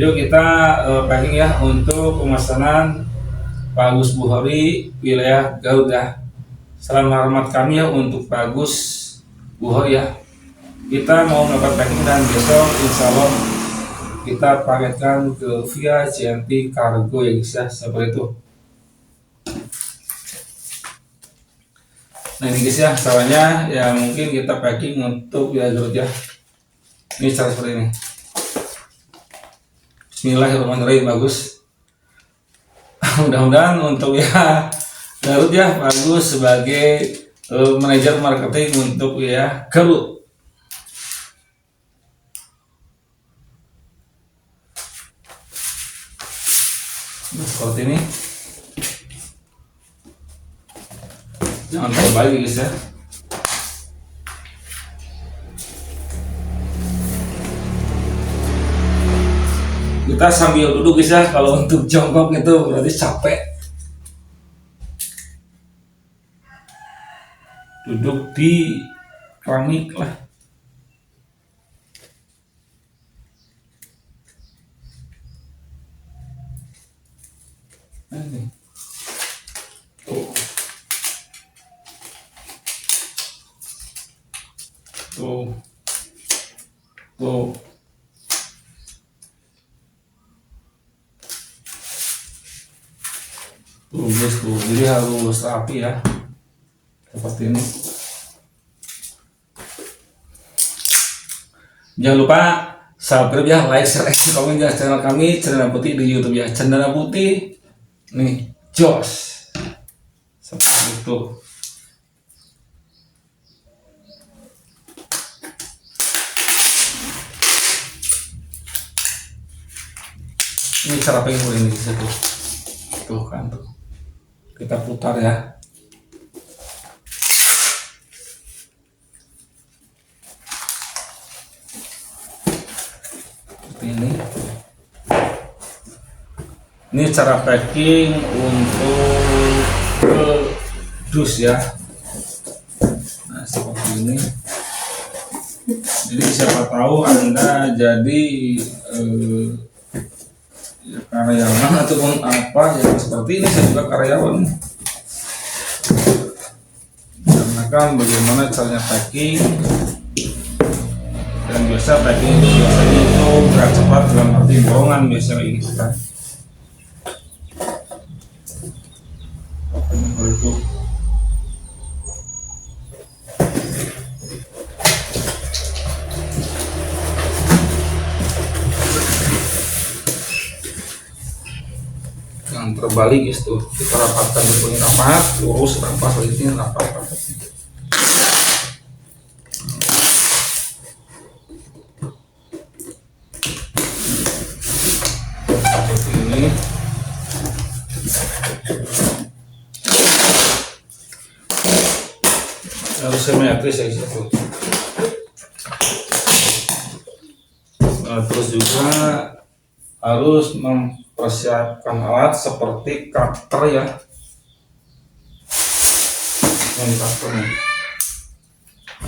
Yuk kita packing ya untuk pemesanan Pak Agus Buhori wilayah Garut ya. Salam hormat kami ya untuk Pak Agus Buhori ya. Kita mau melakukan packing dan besok insya Allah kita paketkan ke via CNT Cargo ya guys ya, seperti itu. Nah ini guys ya, caranya ya mungkin kita packing untuk wilayah Garut ya. Ini cara seperti ini. Bismillahirrahmanirrahim. Bagus. Mudah-mudahan untuk ya Garut ya, bagus sebagai manajer marketing untuk ya Garut. Nah, seperti ini. Jangan terbalik guys ya. Kita sambil duduk guys ya, kalau untuk jongkok itu berarti capek. Duduk di keramik lah. Ini. Tuh. Tuh. Tuh. Tuh guys tuh, jadi harus rapi ya, seperti ini. Jangan lupa subscribe ya, like, share, komen ya channel kami Cendana Putih di YouTube ya. Cendana Putih nih, jos seperti itu. Ini cara pengen ini satu, tuh kan tuh. Kita putar ya. Seperti ini. Ini cara packing untuk dus ya. Nah seperti ini. Jadi siapa tahu Anda jadi karyawan ataupun apa ya seperti ini, saya juga karyawan. Karena kan bagaimana caranya packing, dan biasa packing itu biasanya itu gerak cepat dalam arti borongan biasanya gitu kan. Itu yang terbalik guys tuh, kita rapatkan dulu, rapat lurus, rapat selanjutnya rapat. Seperti ini. Harus simetris ya guys tuh. Terus juga harus mempersiapkan alat seperti cutter ya. Ini cutter nih.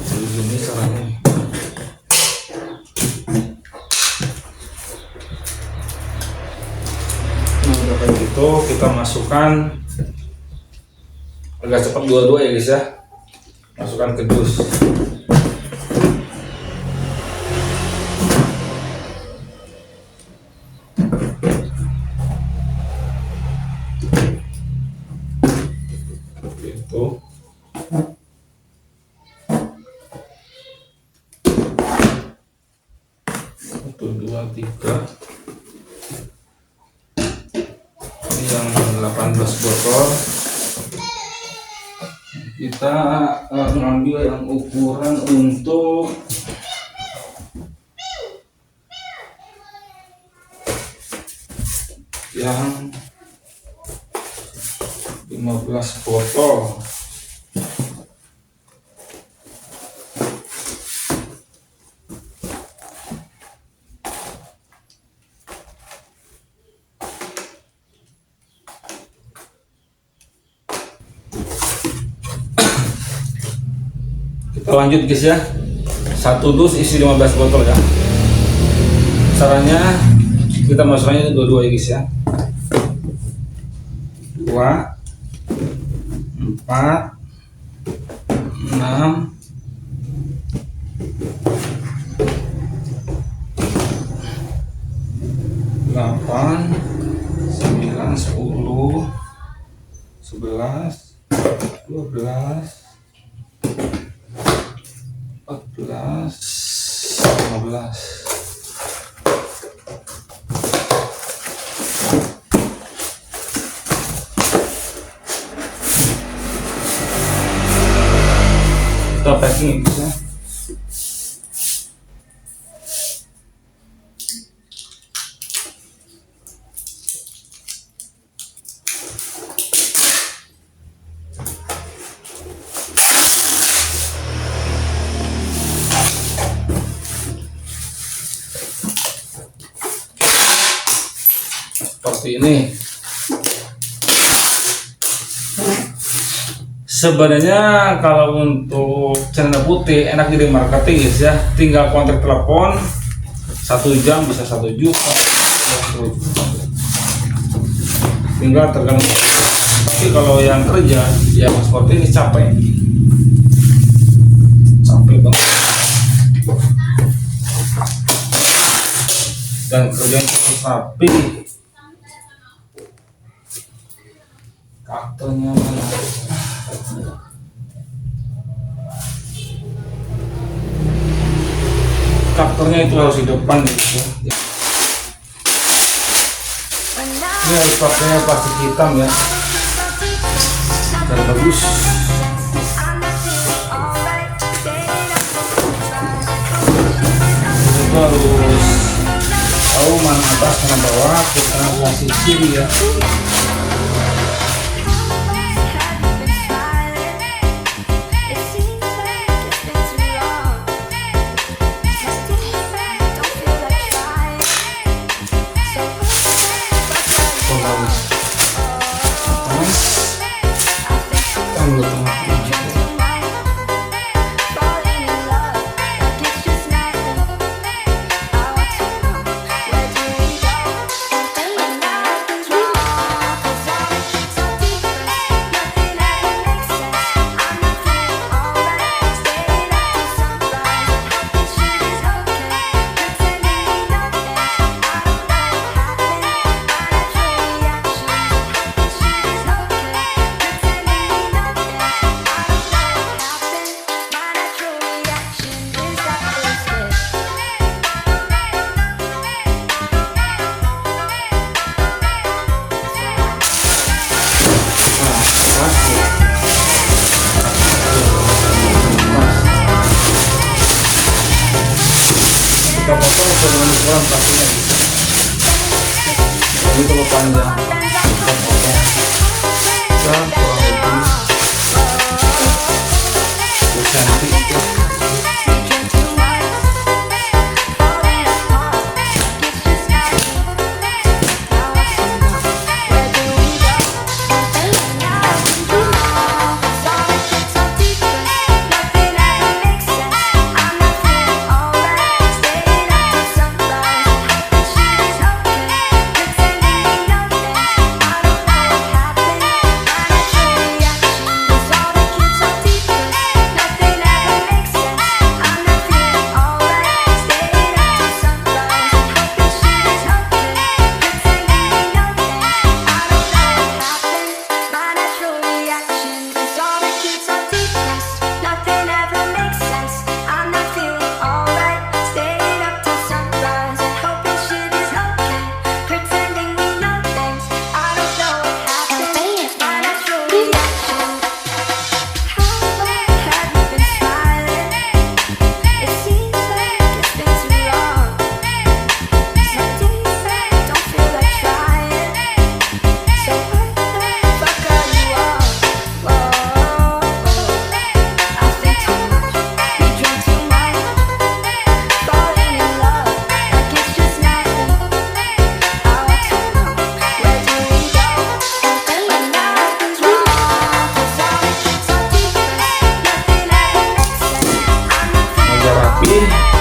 Jadi gini caranya. Nah udah kayak gitu kita masukkan agak cepat dua-dua ya guys ya. Masukkan ke dus. Itu. Satu, dua, tiga. Ini yang 18 botol. Kita mengambil yang ukuran untuk yang 15 botol. Kita lanjut guys ya. Satu dus isi 15 botol ya. Caranya kita masuknya dua-dua ya guys ya. 2 4 6 8 9 10 11 12 14 15. Kita packing ya. Seperti ini. Sebenarnya kalau untuk channel putih enak jadi marketing guys ya, tinggal kontak telepon 1 jam bisa 1 juta, tinggal tergantung. Tapi kalau yang kerja ya seperti ini capek banget dan kerjaan cukup rapi. Kartunya mana? Kartunya itu harus di depan gitu ya. Ini harus pakainya plastik hitam ya, biar bagus. Kita harus tahu mana atas mana bawah, kita kasih ciri ya. Kita potong dengan ukuran pastinya. Ini kalau panjang kita potong kurang lebih 2 cm.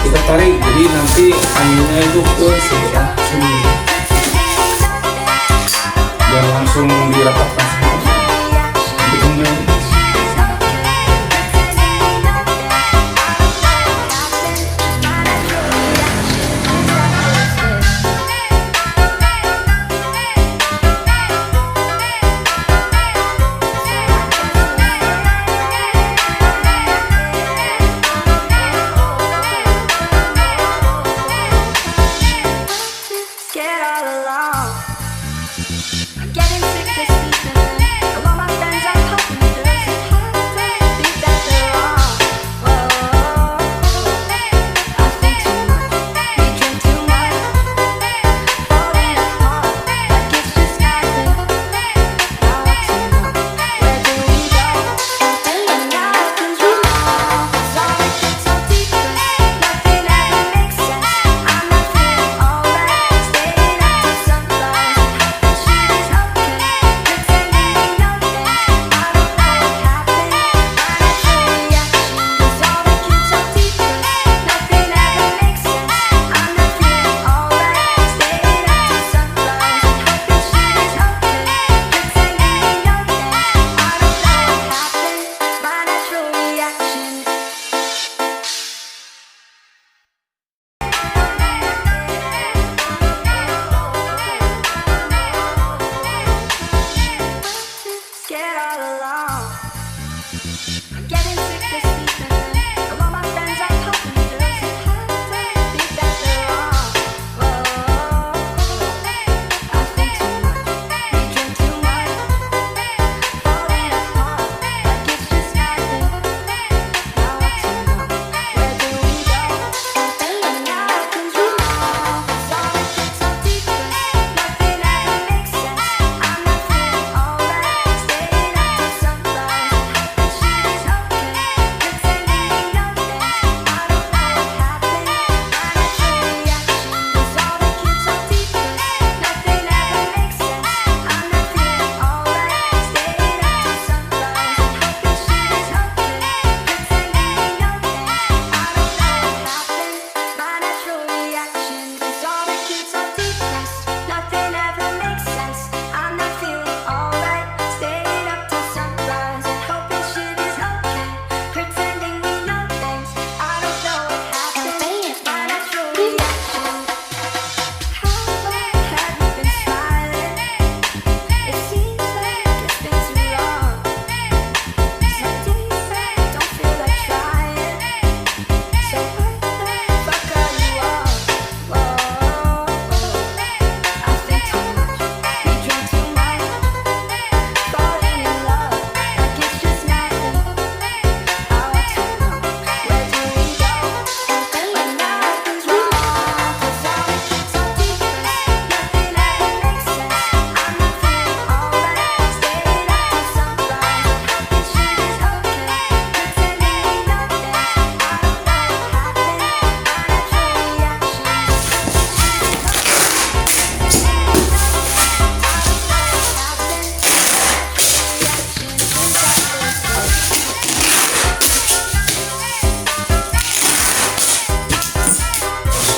Kita tarik, jadi nanti anginnya itu ke sebelah sini. dan langsung dirapatkan semua. Ditunggu.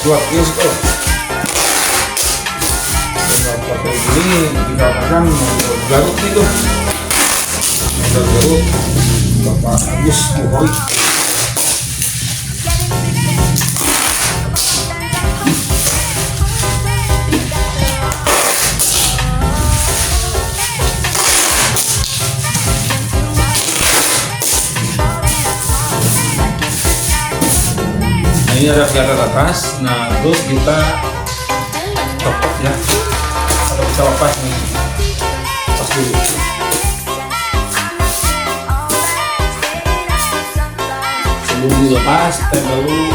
Buat itu dengan pakai ini dikatakan Garut itu Garut Bapak Agus Buhori. Ini ada kelihatan atas, nah terus kita copot ya, atau bisa lepas nih, lepas dulu. Sebelum dilepas, tempel dulu.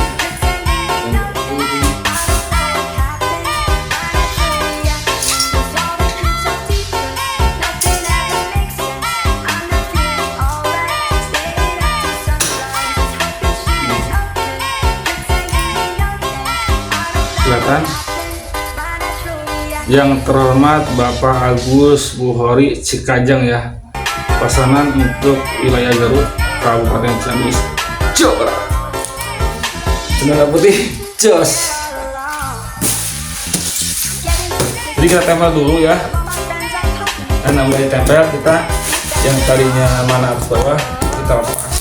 Kelihatan. Yang terhormat Bapak Agus Buhori Cikajang ya, pesanan untuk wilayah Garut, Kabupaten Ciamis, Jawa Barat. Bendera putih, jos. Jadi kita tempel dulu ya. karena udah ditempel, kita yang tadinya mana ke bawah kita lepas.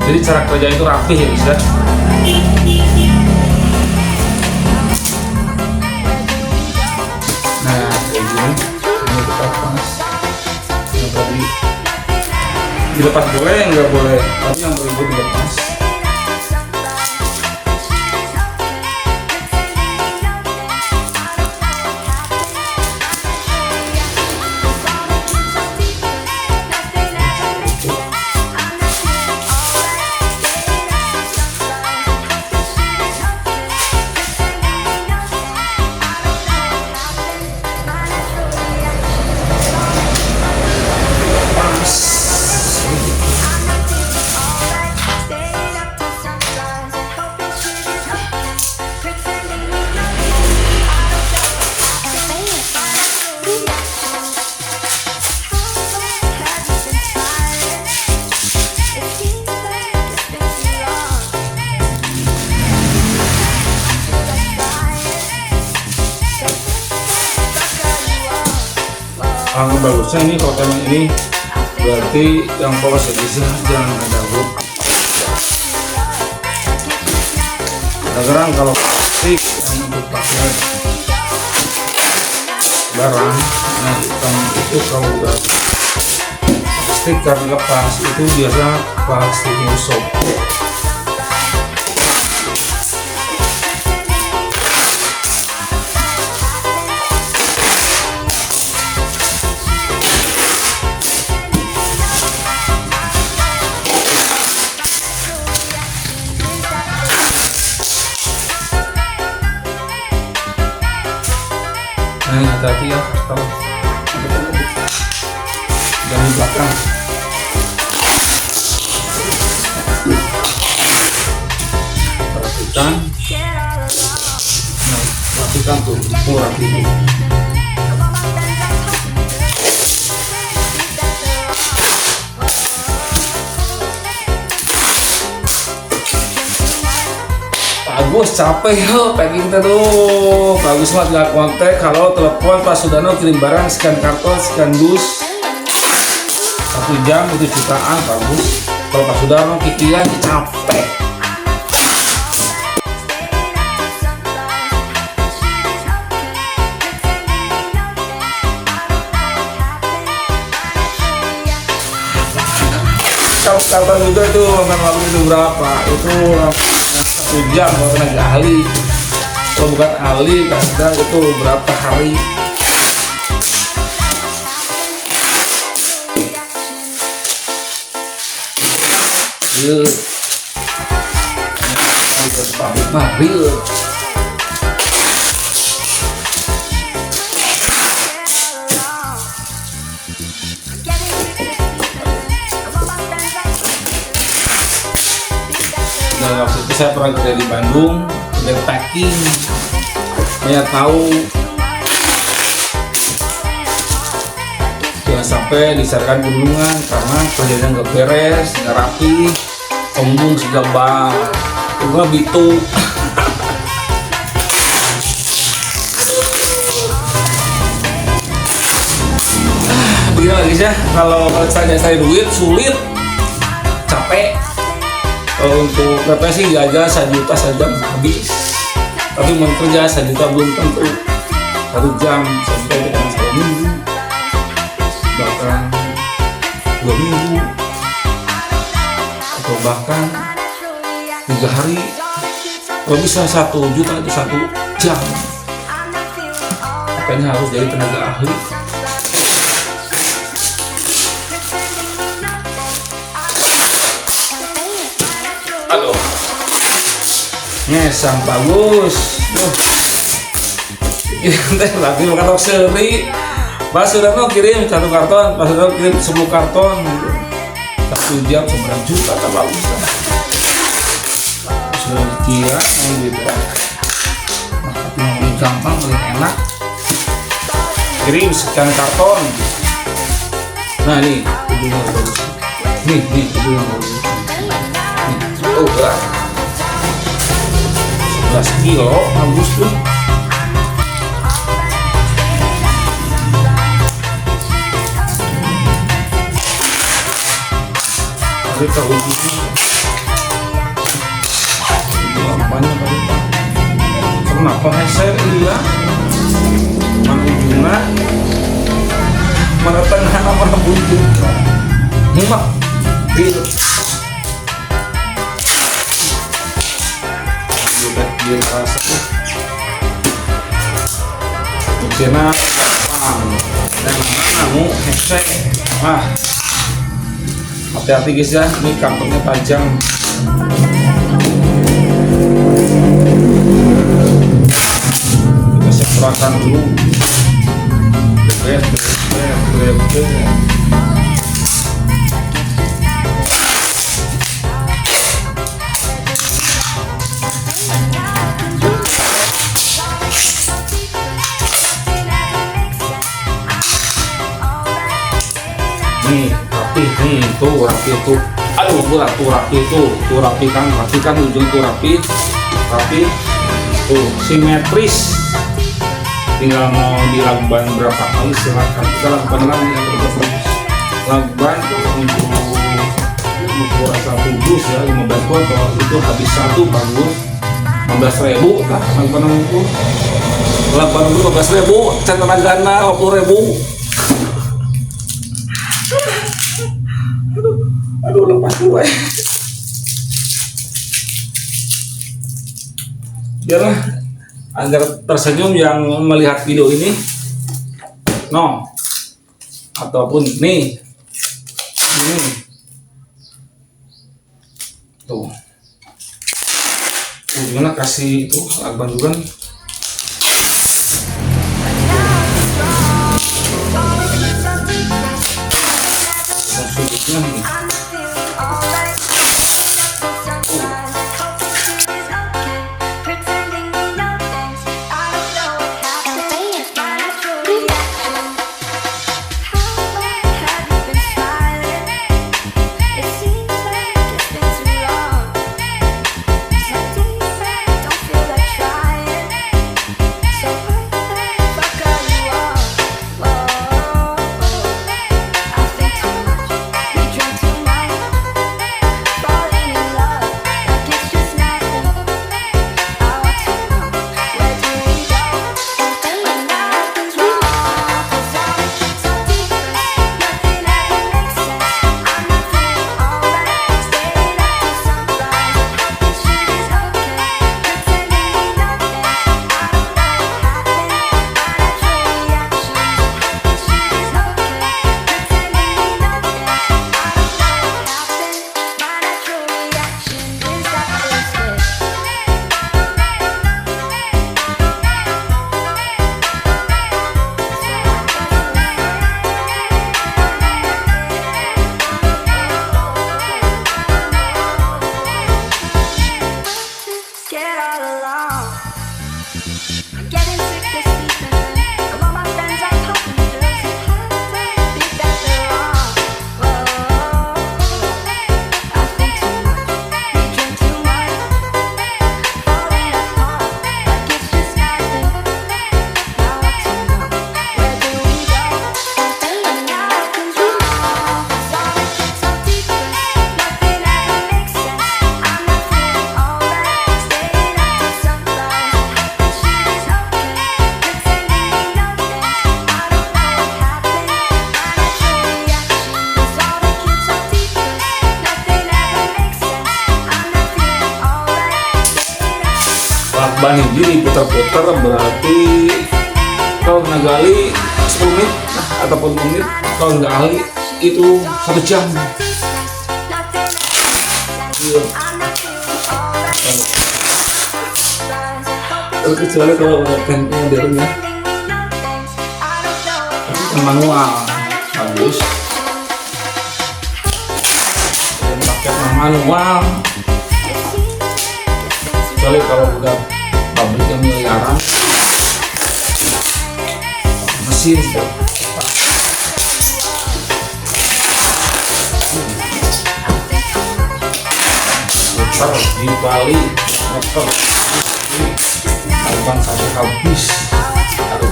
Jadi cara kerja itu rapih ya guys ya. Nah kayak gini, ini kita lepas. Yang tadi dilepas boleh, nggak boleh, tapi yang berikut dilepas. Angka bagusnya ini kalau tema ini berarti yang polos ya bisa, jangan ada huruf. Sekarang kalau plastik yang untuk pakai barang, nah hitam itu kalau udah plastik karena lepas itu biasa plastik musuh. Nah, hati-hati ya kalau jangan di belakang. Perhatikan, nah, perhatikan tuh kurang ini. Bagus, capek yo packing tuh. Bagus banget, nggak kontak. Kalau telepon Pak Sudano kirim barang, scan karton, scan dus 1 jam itu jutaan. Bagus. Kalau Pak Sudano kikiran capek. Karton juga tuh makan waktu itu berapa? Itu 1 jam kalau tenaga ahli. Kalau bukan ahli kadang itu berapa hari. Pabrik maril. Dan waktu itu saya pernah kerja di Bandung, udah packing, banyak tahu. Jangan sampai disarankan gunungan karena kerjanya nggak beres, nggak rapi, embung segala, itu bitu. Begini lagi ya, kalau saya duit sulit, capek. Untuk PP sih gagal 1 juta saja habis, tapi mau kerja 1 juta belum tentu. 1 jam 1 juta dengan 1 minggu, bahkan 2 minggu, atau bahkan 3 hari. Kalau bisa 1 juta itu 1 jam. Makanya harus jadi tenaga ahli. Aduh, ngesang bagus. Teh lagi makan tok seri. Pak Sudano kirim 1 karton, Pak Sudano kirim 10 karton. 1 jam 9 juta tak bagus kan? Sudah dikira gitu. Tapi lebih gampang, lebih enak. Kirim sekian karton. Nah nih, ujungnya bagus. Nih ujungnya bagus. Oh berat 11 kilo bagus tuh. Jadi ke ujungnya apanya tadi Pak? Kenapa heser iya? Mana ujungnya? Mana tengah, mana buntu? Muak gitu. Dia rasa mungkinnya gampang dan kamu headset. Hati-hati guys ya, ini kantongnya tajam. Kita separakan dulu. Bret. Nih rapi tuh, aduh rapi kan ujung tuh rapi tuh simetris. Tinggal mau dilakban berapa kali silakan, kita lakukan lagi yang terbatas lakban untuk ukuran satu dus ya 15 botol itu habis satu bagus 15.000 lah lakban itu lakban dulu 15.000 tenagana 20.000. Aduh lepas dulu biarlah agar tersenyum yang melihat video ini ataupun nih tuh gimana kasih itu lakban juga nih. Sudutnya nih lakban ini diputar-putar berarti kalau ngegali 10 menit ataupun menit, kalau nggak ahli itu 1 jam. Kecuali kalau udah modern ya, manual bagus. Dan pakai manual. Kecuali kalau udah pabrik yang miliaran, mesin putar di Bali motor lakban sampai habis. Aduh,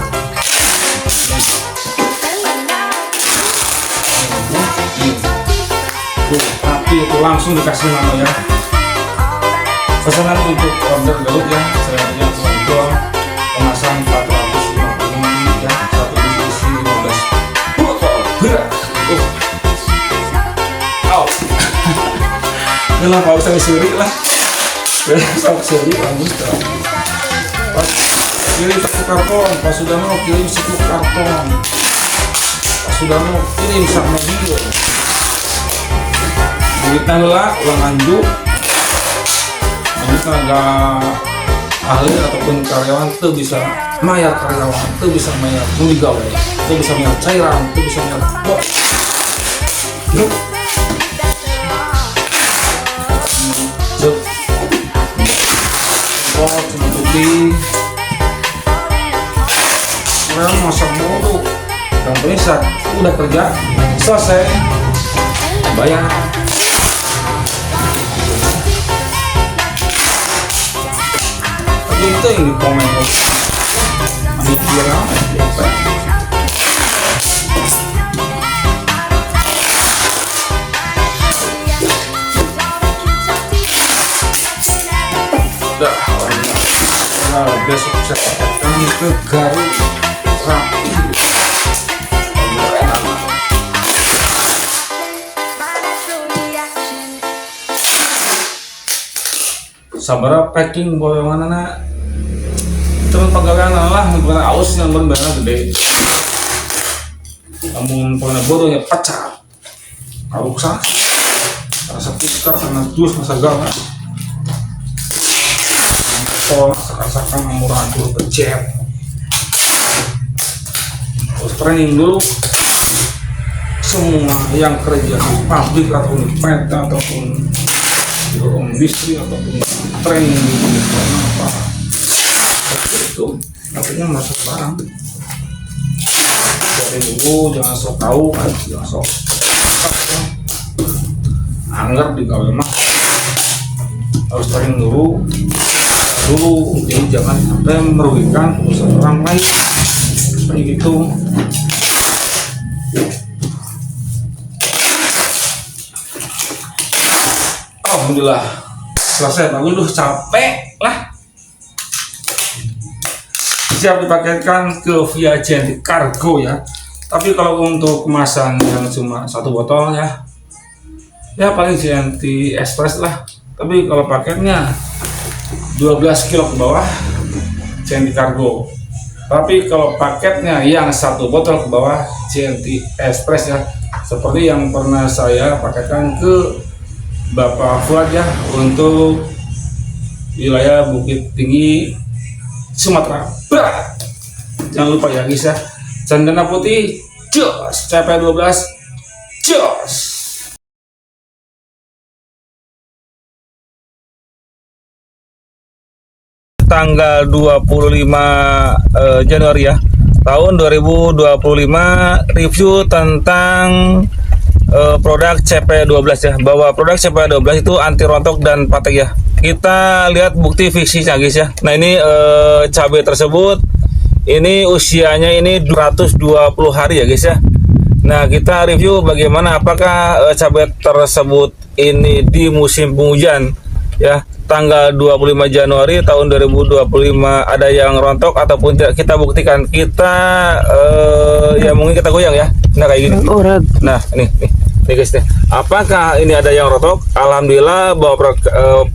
tuh seperti itu, langsung dikasih nama ya. Pesanan untuk order Gaut ya, saya punya penjual kemasan 450 ml ya, satu isi 15 botol berat. Inilah mau saya suri lah, saya suri bagus kan. Kirim satu karton, Pak Sudarno kirim satu karton, Pak Sudarno kirim sak mobil. Duitnya lah ulang anjuk. Tenaga ahli ataupun karyawan itu bisa mayar karyawan, itu bisa mayar muligawai, itu bisa mayar cairan, itu bisa mayar box. Cuma putih. Sekarang masa mulu. Dan pemirsa udah kerja selesai bayar. Itu yang di komen di viral besok saya akan ke Garut rapi sabar packing boleh mana nak teman pegawaian lah menggunakan aus yang benar gede namun pernah bodohnya pecah kalau usah rasa tikar karena jus masa gala tol rasakan murah dulu pecet terus training dulu semua yang kerja di pabrik ataupun di PT ataupun di industri ataupun training di apa itu artinya masuk barang dari dulu jangan sok tahu kan jangan sok anggar di gawe mah harus training dulu jadi jangan sampai merugikan usaha orang lain seperti gitu. Alhamdulillah selesai bagus capek lah. Siap dipaketkan ke via Gentic Cargo ya. Tapi kalau untuk kemasan yang cuma satu botol ya paling Gentic Express lah. Tapi kalau paketnya 12 kilo ke bawah Gentic Cargo. Tapi kalau paketnya yang satu botol ke bawah Gentic Express ya. Seperti yang pernah saya paketkan ke Bapak Fuad ya untuk wilayah Bukit Tinggi Sumatera Barat. Jangan lupa ya guys ya, cendana putih jos, CP12 jos. Tanggal 25 Januari ya tahun 2025 review tentang produk CP12 ya, bahwa produk CP12 itu anti rontok dan patek ya. Kita lihat bukti fiksinya guys ya. Nah ini cabai tersebut ini usianya ini 220 hari ya guys ya. Nah kita review bagaimana apakah cabai tersebut ini di musim penghujan ya, tanggal 25 Januari tahun 2025 ada yang rontok ataupun tidak. Kita buktikan, kita ya mungkin kita goyang ya. Nah kayak gini. Nah nih guys nih, apakah ini ada yang rontok? Alhamdulillah bahwa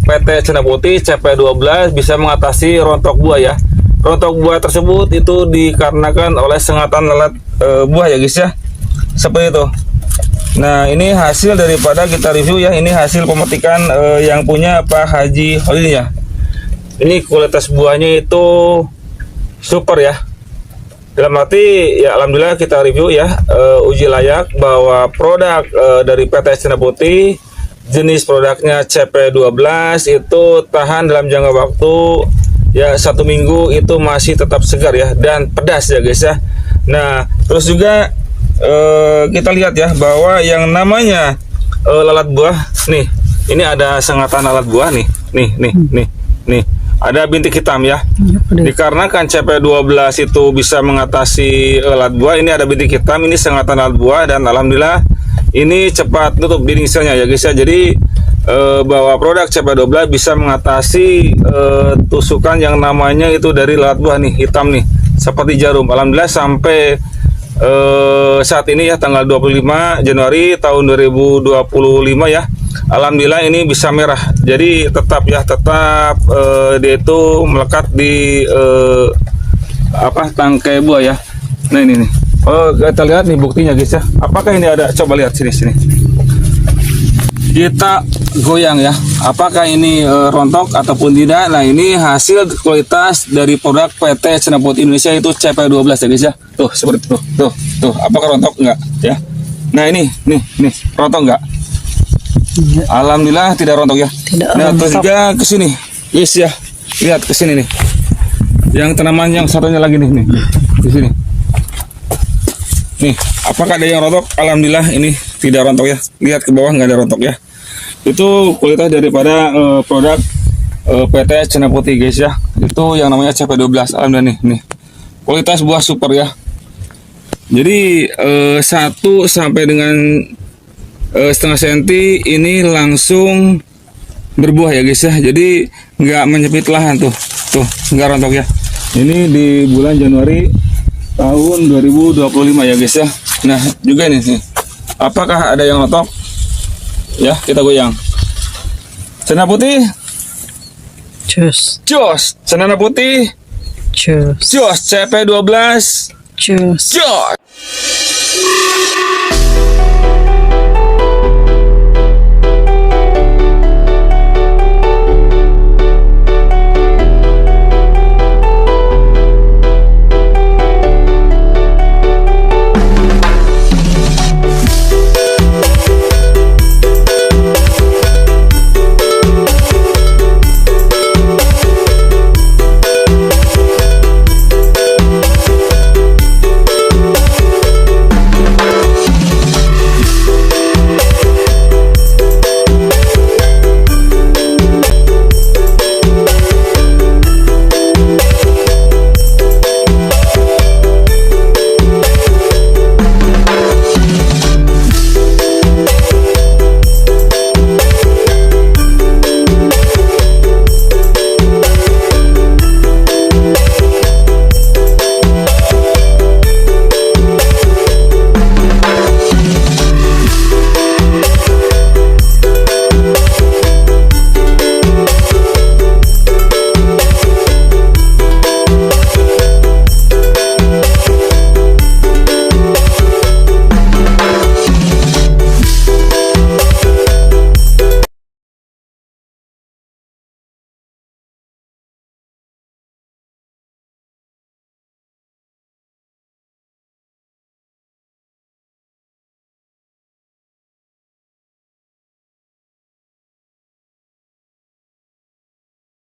PT Cendana Putih CP12 bisa mengatasi rontok buah ya. Rontok buah tersebut itu dikarenakan oleh sengatan lalat buah ya guys ya, seperti itu. Nah ini hasil daripada kita review ya, ini hasil pemetikan yang punya Pak Haji Holil ya. Ini kualitas buahnya itu super ya. Dalam arti ya alhamdulillah kita review ya, uji layak bahwa produk dari PT Cendana Putih jenis produknya CP12 itu tahan dalam jangka waktu ya 1 minggu itu masih tetap segar ya dan pedas ya guys ya. Nah terus juga kita lihat ya bahwa yang namanya lalat buah nih, ini ada sengatan lalat buah nih ada bintik hitam ya. Dikarenakan CP12 itu bisa mengatasi lalat buah, ini ada bintik hitam, ini sengatan lalat buah, dan alhamdulillah ini cepat tutup dinding selnya ya guys ya. Jadi bahwa produk CP12 bisa mengatasi tusukan yang namanya itu dari lalat buah nih, hitam nih, seperti jarum. Alhamdulillah sampai saat ini ya tanggal 25 Januari tahun 2025 ya. Alhamdulillah ini bisa merah. Jadi tetap ya, dia itu melekat di tangkai buah ya. Nah ini nih. Oh, kita lihat nih buktinya guys ya. Apakah ini ada? Coba lihat sini. Kita goyang ya. Apakah ini rontok ataupun tidak? Nah, ini hasil kualitas dari produk PT Cendana Putih Indonesia itu CP12 ya guys ya. Tuh, seperti itu. Tuh. Apakah rontok enggak ya? Nah, ini rontok enggak? Alhamdulillah tidak rontok ya. Tidak nah, rontok. Terus juga ke sini. Guys ya. Lihat ke sini nih. Yang tanaman yang satunya lagi nih. Di sini. Nih, apakah ada yang rontok? Alhamdulillah ini tidak rontok ya. Lihat ke bawah nggak ada rontok ya. Itu kualitas daripada produk PT Cendana Putih guys ya. Itu yang namanya CP12. Alhamdulillah nih. Kualitas buah super ya. Jadi 1 sampai dengan setengah senti ini langsung berbuah ya guys ya. Jadi nggak menyempit lahan tuh nggak rontok ya. Ini di bulan Januari tahun 2025 ya guys ya. Nah juga nih, apakah ada yang rontok ya? Kita goyang. Cendana Putih jos, Cendana Putih jos, CP12 jos.